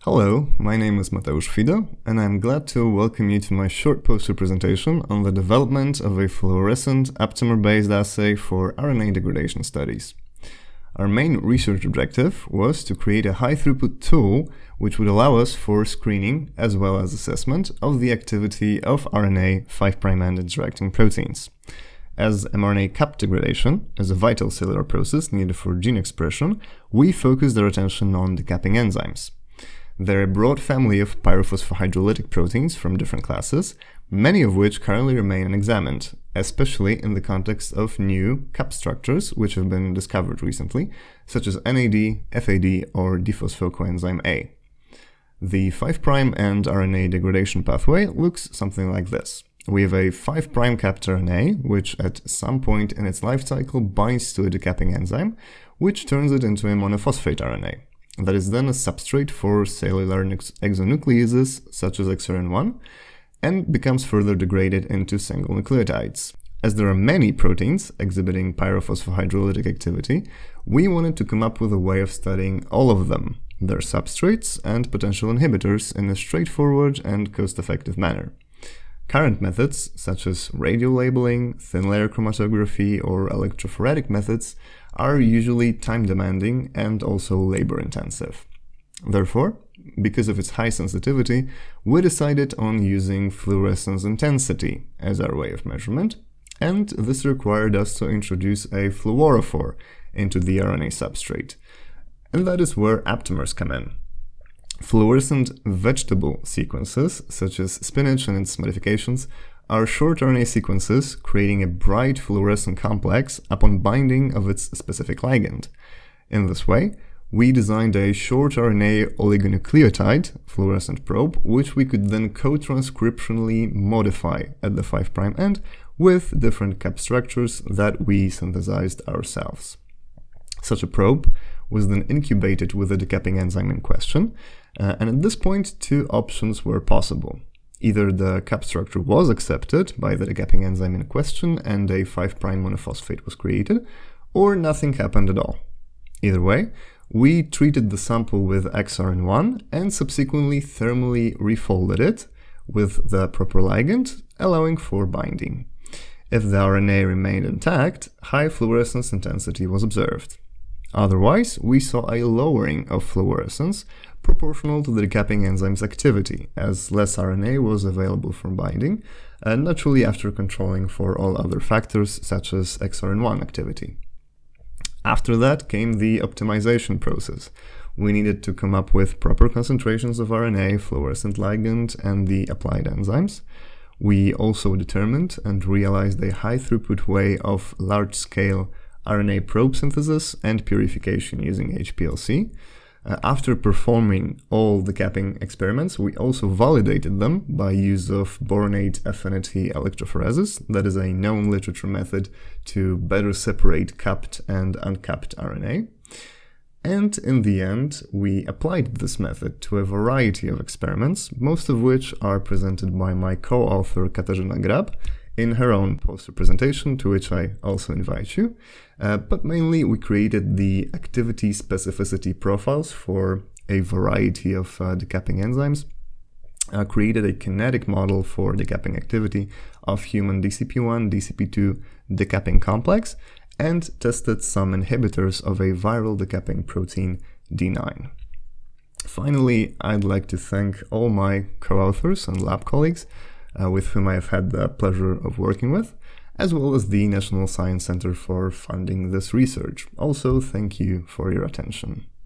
Hello, my name is Mateusz Fido, and I'm glad to welcome you to my short poster presentation on the development of a fluorescent aptamer-based assay for RNA degradation studies. Our main research objective was to create a high-throughput tool which would allow us for screening as well as assessment of the activity of RNA 5' end interacting proteins. As mRNA cap degradation is a vital cellular process needed for gene expression, we focused our attention on decapping enzymes. They're a broad family of pyrophosphohydrolytic proteins from different classes, many of which currently remain unexamined, especially in the context of new cap structures which have been discovered recently, such as NAD, FAD, or diphosphocoenzyme A. The 5' and RNA degradation pathway looks something like this. We have a 5' capped RNA, which at some point in its life cycle binds to a decapping enzyme, which turns it into a monophosphate RNA. That is then a substrate for cellular exonucleases such as XRN1 and becomes further degraded into single nucleotides. As there are many proteins exhibiting pyrophosphohydrolytic activity, we wanted to come up with a way of studying all of them, their substrates and potential inhibitors in a straightforward and cost-effective manner. Current methods, such as radiolabeling, thin-layer chromatography, or electrophoretic methods, are usually time-demanding and also labor-intensive. Therefore, because of its high sensitivity, we decided on using fluorescence intensity as our way of measurement, and this required us to introduce a fluorophore into the RNA substrate. And that is where aptamers come in. Fluorescent vegetable sequences, such as spinach and its modifications, are short RNA sequences creating a bright fluorescent complex upon binding of its specific ligand. In this way, we designed a short RNA oligonucleotide fluorescent probe, which we could then co-transcriptionally modify at the 5' end with different cap structures that we synthesized ourselves. Such a probe was then incubated with the decapping enzyme in question, and at this point two options were possible. Either the cap structure was accepted by the decapping enzyme in question and a 5' monophosphate was created, or nothing happened at all. Either way, we treated the sample with XRN1 and subsequently thermally refolded it with the proper ligand, allowing for binding. If the RNA remained intact, high fluorescence intensity was observed. Otherwise, we saw a lowering of fluorescence proportional to the decapping enzyme's activity, as less RNA was available for binding, naturally after controlling for all other factors such as XRN1 activity. After that came the optimization process. We needed to come up with proper concentrations of RNA, fluorescent ligand, and the applied enzymes. We also determined and realized a high-throughput way of large-scale RNA probe synthesis and purification using HPLC. After performing all the capping experiments, we also validated them by use of boronate affinity electrophoresis. That is a known literature method to better separate capped and uncapped RNA. And in the end, we applied this method to a variety of experiments, most of which are presented by my co-author Katarzyna Grab in her own poster presentation, to which I also invite you. But mainly we created the activity specificity profiles for a variety of decapping enzymes, created a kinetic model for decapping activity of human DCP1, DCP2 decapping complex, and tested some inhibitors of a viral decapping protein D9. Finally, I'd like to thank all my co-authors and lab colleagues with whom I have had the pleasure of working with, as well as the National Science Center for funding this research. Also, thank you for your attention.